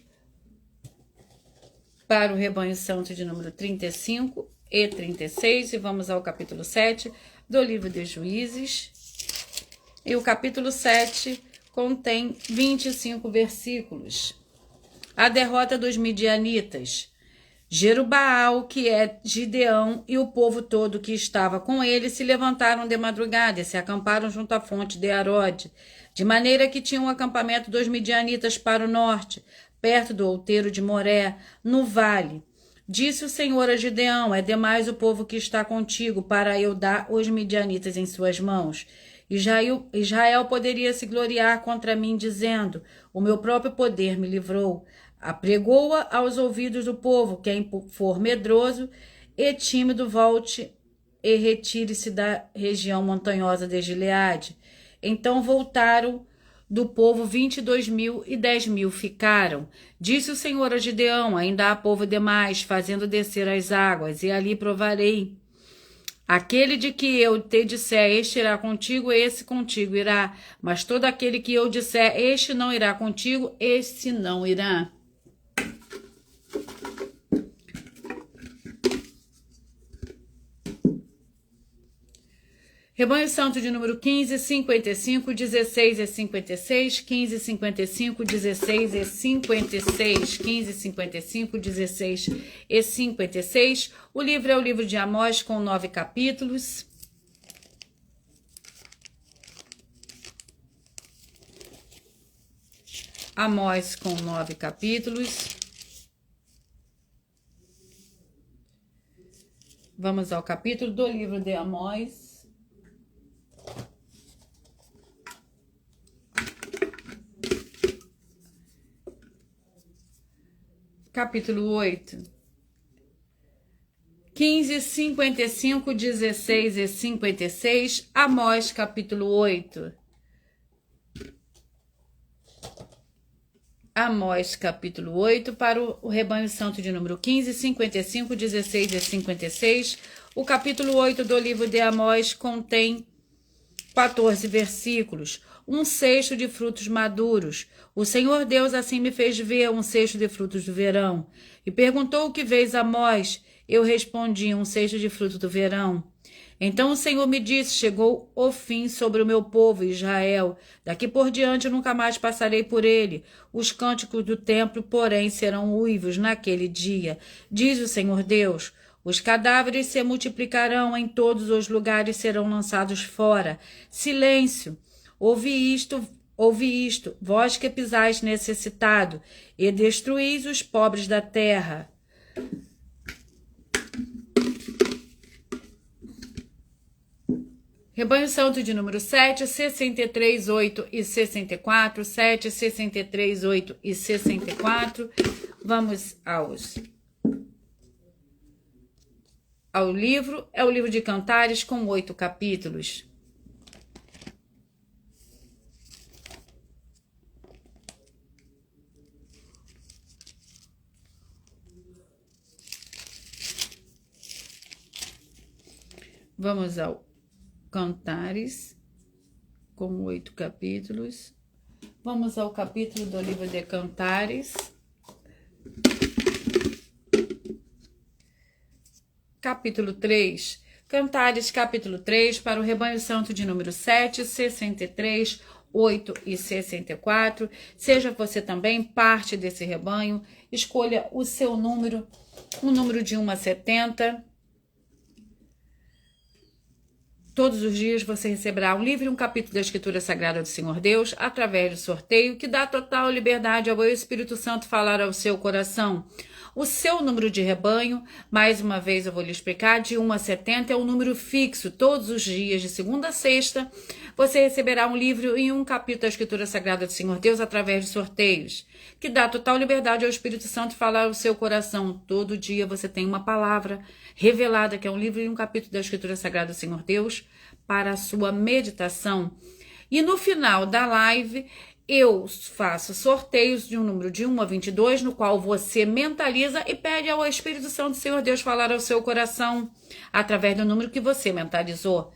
para o rebanho santo de número 35 e 36. E vamos ao capítulo 7 do livro de Juízes. E o capítulo 7 contém 25 versículos. A derrota dos midianitas. Jerubaal, que é Gideão, e o povo todo que estava com ele se levantaram de madrugada e se acamparam junto à fonte de Arode, de maneira que tinham um acampamento dos midianitas para o norte, perto do outeiro de Moré, no vale. Disse o Senhor a Gideão: é demais o povo que está contigo para eu dar os midianitas em suas mãos. Israel poderia se gloriar contra mim, dizendo: o meu próprio poder me livrou. Apregou-a aos ouvidos do povo. Quem for medroso e tímido, volte e retire-se da região montanhosa de Gileade. Então voltaram do povo 22.000 e 10.000 ficaram. Disse o Senhor a Gideão: ainda há povo demais, fazendo descer as águas, e ali provarei. Aquele de que eu te disser, este irá contigo, esse contigo irá. Mas todo aquele que eu disser, este não irá contigo, este não irá. Rebanho santo de número 15, 55, 16 e 56, 15, 55, 16 e 56, 15, 55, 16 e 56. O livro é o livro de Amós com 9 capítulos. Amós com 9 capítulos. Vamos ao capítulo do livro de Amós. Capítulo 8. 15, 55, 16 e 56. Amós, capítulo 8. Amós, capítulo 8, para o rebanho santo de número 15, 55, 16 e 56. O capítulo 8 do livro de Amós contém 14 versículos. Um cesto de frutos maduros. O Senhor Deus assim me fez ver um cesto de frutos do verão. E perguntou: o que vês, Amós? Eu respondi: um cesto de frutos do verão. Então o Senhor me disse: chegou o fim sobre o meu povo Israel. Daqui por diante eu nunca mais passarei por ele. Os cânticos do templo, porém, serão uivos naquele dia. Diz o Senhor Deus: Os cadáveres se multiplicarão em todos os lugares, serão lançados fora. Silêncio! Ouvi isto, vós que pisais necessitado, e destruís os pobres da terra. Rebanho Santo de número 7, 63, 8 e 64, 7, 63, 8 e 64. Vamos ao livro. É o livro de Cantares com 8 capítulos. Vamos ao Cantares, com 8 capítulos. Vamos ao capítulo do livro de Cantares. Capítulo 3. Cantares, capítulo 3, para o Rebanho Santo de número 7, 63, 8 e 64. Seja você também parte desse rebanho. Escolha o seu número, um número de 1 a 70. Todos os dias você receberá um livro e um capítulo da Escritura Sagrada do Senhor Deus através do sorteio que dá total liberdade ao Espírito Santo falar ao seu coração. O seu número de rebanho, mais uma vez eu vou lhe explicar, de 1 a 70 é um número fixo. Todos os dias, de segunda a sexta, você receberá um livro e um capítulo da Escritura Sagrada do Senhor Deus através de sorteios, que dá total liberdade ao Espírito Santo falar ao seu coração. Todo dia você tem uma palavra revelada, que é um livro e um capítulo da Escritura Sagrada do Senhor Deus, para a sua meditação. E no final da live, eu faço sorteios de um número de 1 a 22, no qual você mentaliza e pede ao Espírito Santo do Senhor Deus falar ao seu coração, através do número que você mentalizou.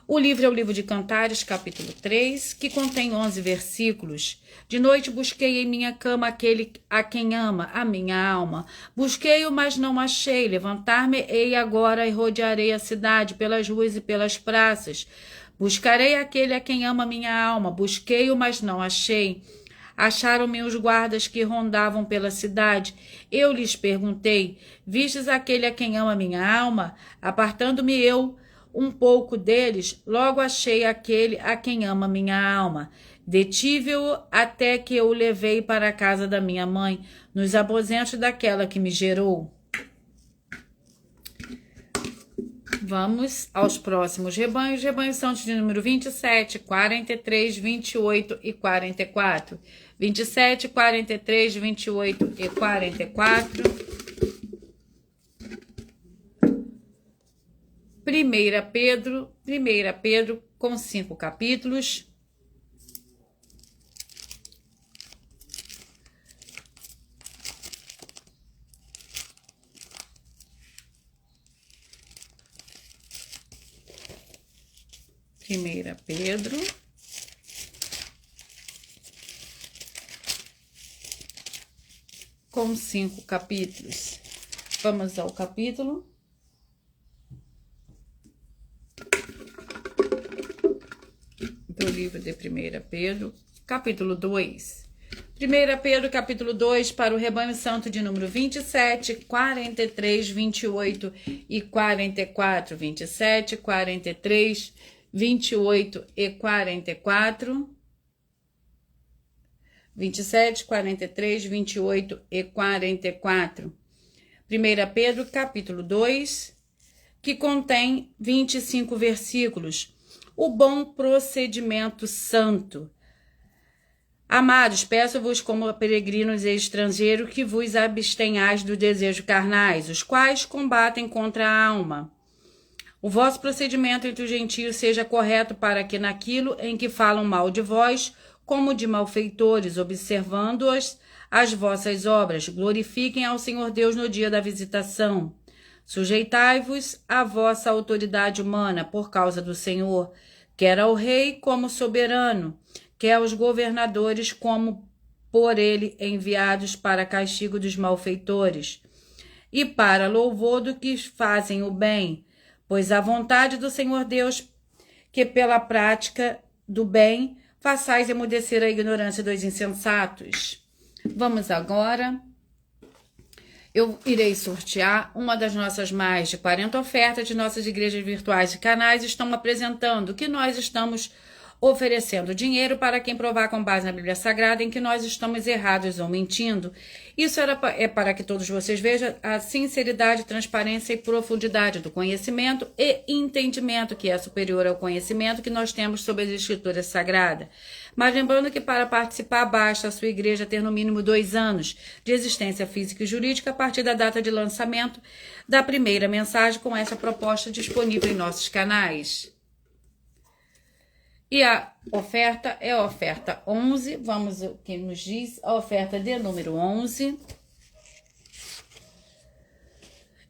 O livro é o livro de Cantares, capítulo 3, que contém 11 versículos. De noite busquei em minha cama aquele a quem ama a minha alma. Busquei-o, mas não achei. Levantar-me-ei agora e rodearei a cidade pelas ruas e pelas praças. Buscarei aquele a quem ama minha alma. Busquei-o, mas não achei. Acharam-me os guardas que rondavam pela cidade. Eu lhes perguntei: vistes aquele a quem ama minha alma? Apartando-me eu um pouco deles, logo achei aquele a quem ama minha alma. Detive-o até que eu o levei para a casa da minha mãe, nos aposentos daquela que me gerou. Vamos aos próximos rebanhos. Rebanhos Santos de número 27, 43, 28 e 44. 27, 43, 28 e 44. 1 Pedro com 5 capítulos. Primeira Pedro com 5 capítulos. Vamos ao capítulo do livro de 1 Pedro, capítulo 2. 1 Pedro, capítulo 2, para o Rebanho Santo de número 27, 43, 28 e 44. 27, 43, 28 e 44. 27, 43, 28 e 44. 1 Pedro, capítulo 2, que contém 25 versículos. O bom procedimento santo. Amados, peço-vos como peregrinos e estrangeiros que vos abstenhais do desejo carnais, os quais combatem contra a alma. O vosso procedimento entre os gentios seja correto, para que naquilo em que falam mal de vós, como de malfeitores, observando-as as vossas obras, glorifiquem ao Senhor Deus no dia da visitação. Sujeitai-vos à vossa autoridade humana por causa do Senhor, quer ao rei como soberano, quer aos governadores como por ele enviados para castigo dos malfeitores, e para louvor do que fazem o bem, pois a vontade do Senhor Deus, que pela prática do bem façais emudecer a ignorância dos insensatos. Vamos agora eu irei sortear uma das nossas mais de 40 ofertas de nossas igrejas virtuais e canais. Estão apresentando que nós estamos oferecendo dinheiro para quem provar com base na Bíblia Sagrada em que nós estamos errados ou mentindo. Isso é para que todos vocês vejam a sinceridade, transparência e profundidade do conhecimento e entendimento que é superior ao conhecimento que nós temos sobre as Escrituras Sagradas. Mas lembrando que para participar basta a sua igreja ter no mínimo 2 anos de existência física e jurídica a partir da data de lançamento da primeira mensagem com essa proposta disponível em nossos canais. E a oferta é a oferta 11, vamos o que nos diz, a oferta de número 11.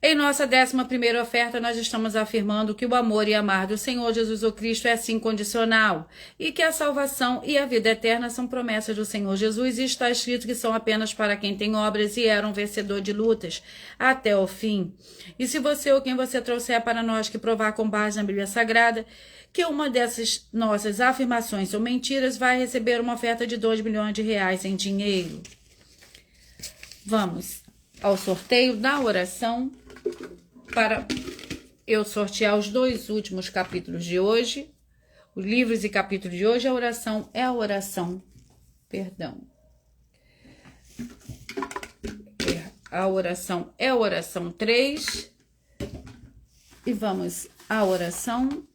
Em nossa 11ª oferta, nós estamos afirmando que o amor e amar do Senhor Jesus o Cristo é assim condicional e que a salvação e a vida eterna são promessas do Senhor Jesus e está escrito que são apenas para quem tem obras e era um vencedor de lutas até o fim. E se você ou quem você trouxer para nós que provar com base na Bíblia Sagrada que uma dessas nossas afirmações são mentiras, vai receber uma oferta de 2 milhões de reais em dinheiro. Vamos ao sorteio da oração para eu sortear os 2 últimos capítulos de hoje. Os livros e capítulos de hoje, a oração é a oração, a oração é a oração 3. E vamos à oração.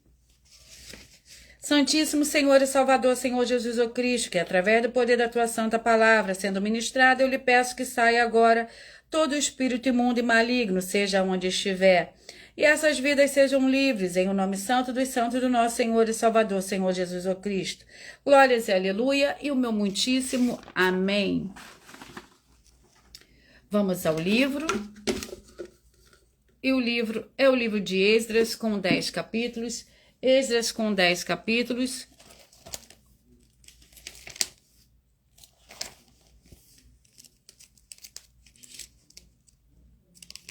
Santíssimo Senhor e Salvador, Senhor Jesus o Cristo, que através do poder da tua santa palavra, sendo ministrada, eu lhe peço que saia agora todo espírito imundo e maligno, seja onde estiver, e essas vidas sejam livres, em o nome santo dos santos do nosso Senhor e Salvador, Senhor Jesus o Cristo. Glórias e aleluia, e o meu muitíssimo amém. Vamos ao livro. E o livro é o livro de Esdras, com 10 capítulos. Esdras com 10 capítulos.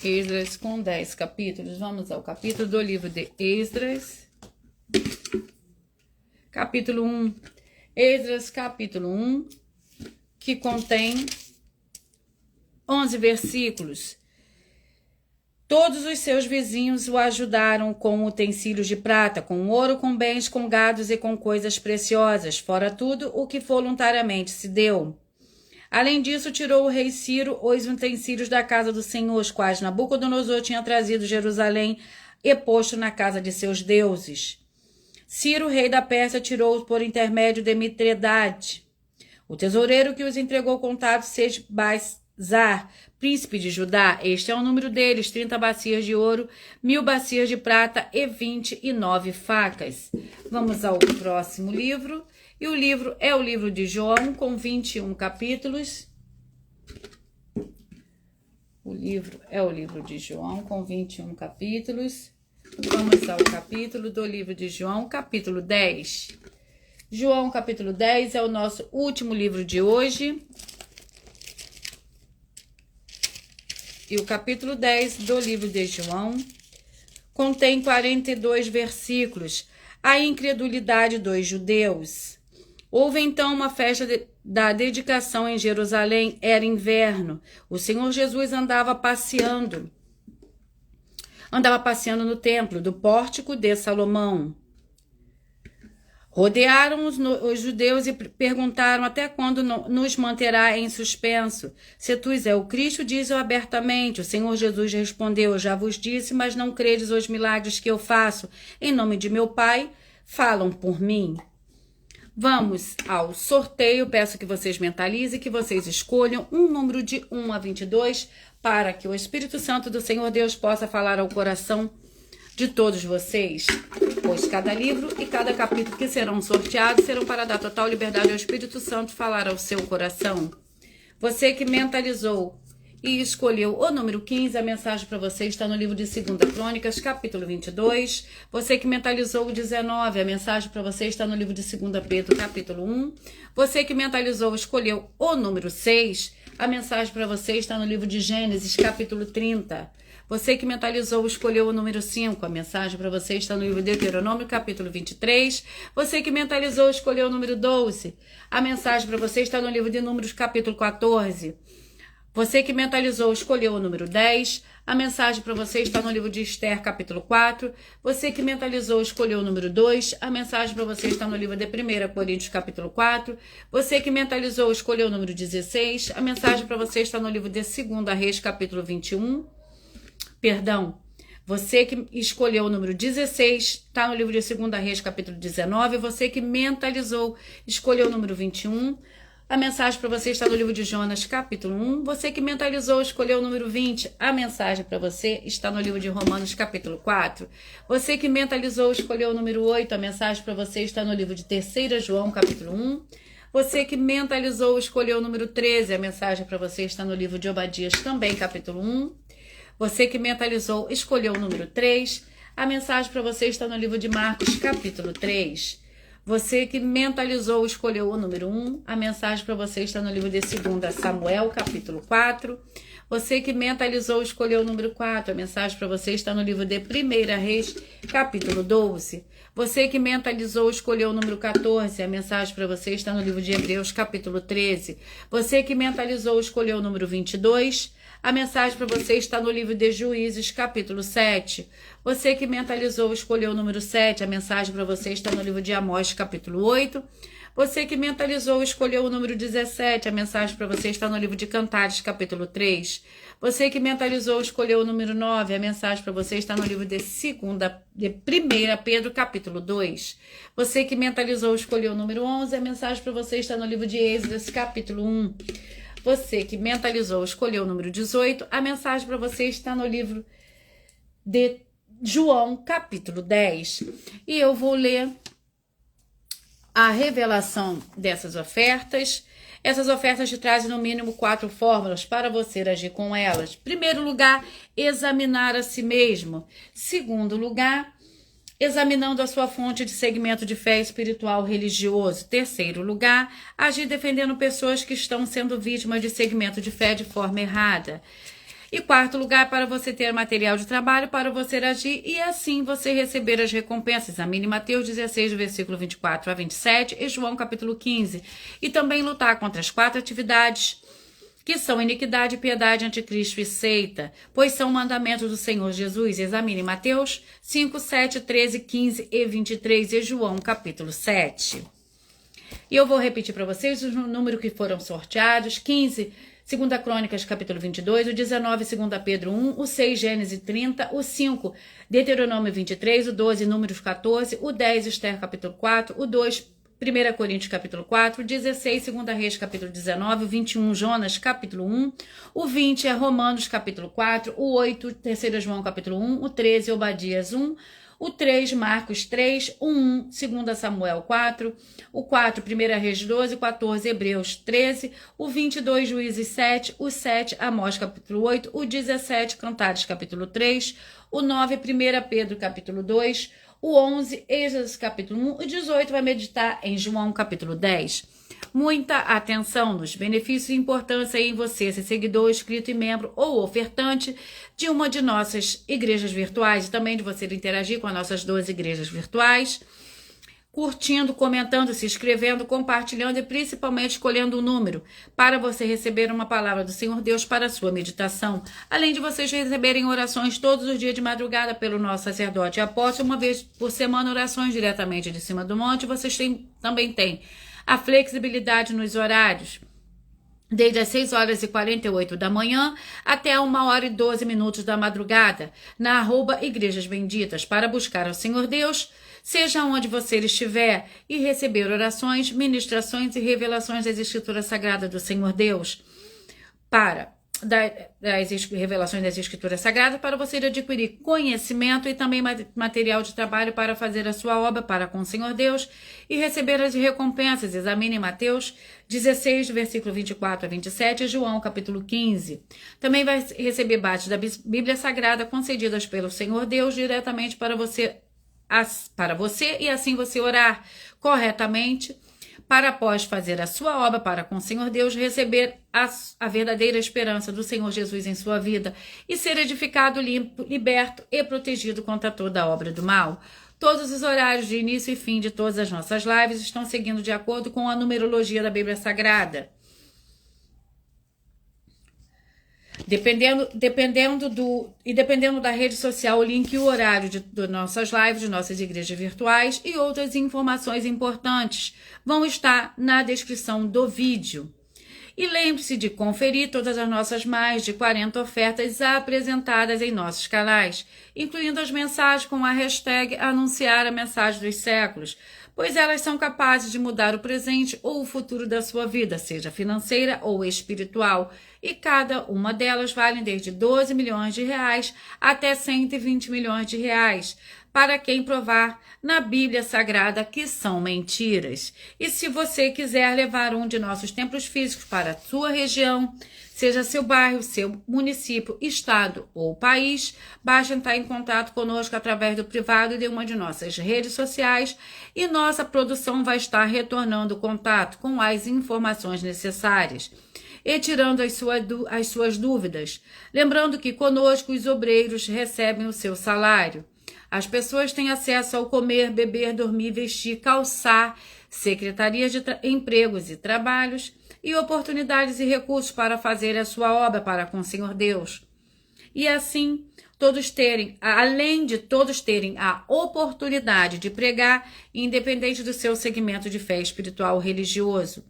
Esdras com 10 capítulos. Vamos ao capítulo do livro de Esdras. Capítulo 1. Esdras, capítulo 1, que contém 11 versículos. Todos os seus vizinhos o ajudaram com utensílios de prata, com ouro, com bens, com gados e com coisas preciosas, fora tudo o que voluntariamente se deu. Além disso, tirou o rei Ciro os utensílios da casa do Senhor, os quais Nabucodonosor tinha trazido de Jerusalém e posto na casa de seus deuses. Ciro, rei da Pérsia, tirou-os por intermédio de Mitredate, o tesoureiro que os entregou contados Sesbazar, príncipe de Judá. Este é o número deles: 30 bacias de ouro, 1000 bacias de prata e 29 facas. Vamos ao próximo livro. E o livro é o livro de João, com 21 capítulos. O livro é o livro de João, com 21 capítulos. Vamos ao capítulo do livro de João, capítulo 10. João, capítulo 10, é o nosso último livro de hoje. E o capítulo 10 do livro de João contém 42 versículos. A incredulidade dos judeus. Houve então uma festa da dedicação em Jerusalém. Era inverno. O Senhor Jesus andava passeando no templo do pórtico de Salomão. Rodearam os judeus e perguntaram: até quando nos manterá em suspenso? Se tu és o Cristo, dize-o abertamente. O Senhor Jesus respondeu: eu já vos disse, mas não credes os milagres que eu faço. Em nome de meu Pai, falam por mim. Vamos ao sorteio. Peço que vocês mentalizem, que vocês escolham um número de 1 a 22 para que o Espírito Santo do Senhor Deus possa falar ao coração de todos vocês, pois cada livro e cada capítulo que serão sorteados serão para dar total liberdade ao Espírito Santo falar ao seu coração. Você que mentalizou e escolheu o número 15, a mensagem para você está no livro de 2 Crônicas, capítulo 22. Você que mentalizou o 19, a mensagem para você está no livro de 2 Pedro, capítulo 1. Você que mentalizou, escolheu o número 6, a mensagem para você está no livro de Gênesis, capítulo 30. Você que mentalizou, escolheu o número 5, a mensagem para você está no livro de Deuteronômio, capítulo 23. Você que mentalizou, escolheu o número 12, a mensagem para você está no livro de Números, capítulo 14. Você que mentalizou, escolheu o número 10. A mensagem para você está no livro de Esther, capítulo 4. Você que mentalizou, escolheu o número 2. A mensagem para você está no livro de 1 Coríntios, capítulo 4. Você que mentalizou, escolheu o número 16. A mensagem para você está no livro de 2 Reis, capítulo 21. Perdão. Você que escolheu o número 16, está no livro de 2 Reis, capítulo 19. Você que mentalizou, escolheu o número 21. A mensagem para você está no livro de Jonas, capítulo 1. Você que mentalizou, escolheu o número 20. A mensagem para você está no livro de Romanos, capítulo 4. Você que mentalizou, escolheu o número 8. A mensagem para você está no livro de 3 João, capítulo 1. Você que mentalizou, escolheu o número 13. A mensagem para você está no livro de Obadias, também, capítulo 1. Você que mentalizou, escolheu o número 3. A mensagem para você está no livro de Marcos, capítulo 3. Você que mentalizou, escolheu o número 1. A mensagem para você está no livro de 2 Samuel, capítulo 4. Você que mentalizou, escolheu o número 4. A mensagem para você está no livro de 1 Reis, capítulo 12. Você que mentalizou, escolheu o número 14. A mensagem para você está no livro de Hebreus, capítulo 13. Você que mentalizou, escolheu o número 22. A mensagem para você está no livro de Juízes, capítulo 7. Você que mentalizou, escolheu o número 7. A mensagem para você está no livro de Amós, capítulo 8. Você que mentalizou, escolheu o número 17. A mensagem para você está no livro de Cantares, capítulo 3. Você que mentalizou, escolheu o número 9. A mensagem para você está no livro de 1 Pedro, capítulo 2. Você que mentalizou, escolheu o número 11. A mensagem para você está no livro de Êxodo, capítulo 1. Você que mentalizou, escolheu o número 18. A mensagem para você está no livro de João, capítulo 10. E eu vou ler a revelação dessas ofertas. Essas ofertas te trazem no mínimo 4 fórmulas para você agir com elas. Primeiro lugar, examinar a si mesmo. Segundo lugar, examinando a sua fonte de segmento de fé espiritual religioso. Terceiro lugar, agir defendendo pessoas que estão sendo vítimas de segmento de fé de forma errada. E quarto lugar, para você ter material de trabalho, para você agir e assim você receber as recompensas. Examine Mateus 16, versículo 24 a 27 e João capítulo 15. E também lutar contra as 4 atividades que são iniquidade, piedade, anticristo e seita, pois são mandamentos do Senhor Jesus. Examine Mateus 5, 7, 13, 15 e 23 e João capítulo 7. E eu vou repetir para vocês os números que foram sorteados: 15, 2 Crônicas capítulo 22, o 19, 2 Pedro 1, o 6, Gênesis 30, o 5, Deuteronômio 23, o 12, Números 14, o 10, Esther capítulo 4, o 2, 1 Coríntios capítulo 4, 16, 2 Reis capítulo 19, o 21, Jonas capítulo 1, o 20 é Romanos capítulo 4, o 8, 3 João capítulo 1, o 13, Obadias 1, o 3, Marcos 3, o 1, 2 Samuel 4, o 4, 1 Reis 12, o 14, Hebreus 13, o 22, Juízes 7, o 7, Amós capítulo 8, o 17, Cantares capítulo 3, o 9, 1 Pedro capítulo 2, o 11, Êxodo capítulo 1, o 18 vai meditar em João capítulo 10. Muita atenção nos benefícios e importância em você ser seguidor, inscrito e membro ou ofertante de uma de nossas igrejas virtuais e também de você interagir com as nossas 12 igrejas virtuais, curtindo, comentando, se inscrevendo, compartilhando e principalmente escolhendo um número para você receber uma palavra do Senhor Deus para a sua meditação. Além de vocês receberem orações todos os dias de madrugada pelo nosso sacerdote e apóstolo, uma vez por semana orações diretamente de cima do monte, vocês também têm a flexibilidade nos horários, desde as 6 horas e 48 da manhã até 1 hora e 12 minutos da madrugada, na @Igrejas Benditas, para buscar ao Senhor Deus, seja onde você estiver, e receber orações, ministrações e revelações das Escrituras Sagradas do Senhor Deus, das revelações das Escrituras Sagradas, para você adquirir conhecimento e também material de trabalho para fazer a sua obra para com o Senhor Deus e receber as recompensas. Examine Mateus 16, versículo 24 a 27 e João capítulo 15. Também vai receber bases da Bíblia Sagrada concedidas pelo Senhor Deus diretamente para você e assim você orar corretamente, para após fazer a sua obra para com o Senhor Deus, receber a verdadeira esperança do Senhor Jesus em sua vida e ser edificado, limpo, liberto e protegido contra toda a obra do mal. Todos os horários de início e fim de todas as nossas lives estão seguindo de acordo com a numerologia da Bíblia Sagrada. Dependendo da rede social, o link e o horário de nossas lives, de nossas igrejas virtuais e outras informações importantes vão estar na descrição do vídeo. E lembre-se de conferir todas as nossas mais de 40 ofertas apresentadas em nossos canais, incluindo as mensagens com a hashtag Anunciar a Mensagem dos Séculos, pois elas são capazes de mudar o presente ou o futuro da sua vida, seja financeira ou espiritual, e cada uma delas vale desde 12 milhões de reais até 120 milhões de reais, para quem provar na Bíblia Sagrada que são mentiras. E se você quiser levar um de nossos templos físicos para a sua região, seja seu bairro, seu município, estado ou país, basta entrar em contato conosco através do privado de uma de nossas redes sociais e nossa produção vai estar retornando o contato com as informações necessárias e tirando as suas dúvidas. Lembrando que conosco os obreiros recebem o seu salário. As pessoas têm acesso ao comer, beber, dormir, vestir, calçar, secretarias de empregos e trabalhos e oportunidades e recursos para fazer a sua obra para com o Senhor Deus. E assim, além de todos terem a oportunidade de pregar, independente do seu segmento de fé espiritual ou religioso,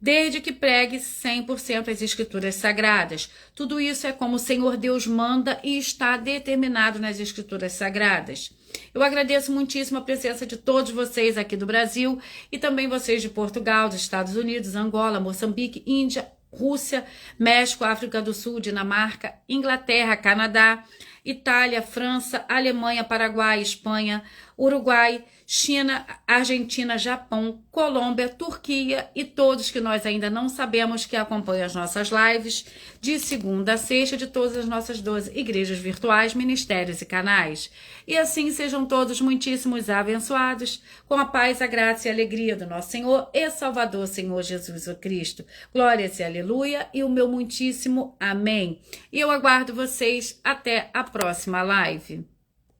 desde que pregue 100% as escrituras sagradas. Tudo isso é como o Senhor Deus manda e está determinado nas escrituras sagradas. Eu agradeço muitíssimo a presença de todos vocês aqui do Brasil e também vocês de Portugal, dos Estados Unidos, Angola, Moçambique, Índia, Rússia, México, África do Sul, Dinamarca, Inglaterra, Canadá, Itália, França, Alemanha, Paraguai, Espanha, Uruguai, China, Argentina, Japão, Colômbia, Turquia e todos que nós ainda não sabemos que acompanham as nossas lives de segunda a sexta de todas as nossas 12 igrejas virtuais, ministérios e canais. E assim sejam todos muitíssimos abençoados com a paz, a graça e a alegria do nosso Senhor e Salvador, Senhor Jesus o Cristo. Glórias e aleluia e o meu muitíssimo amém. E eu aguardo vocês até a próxima live.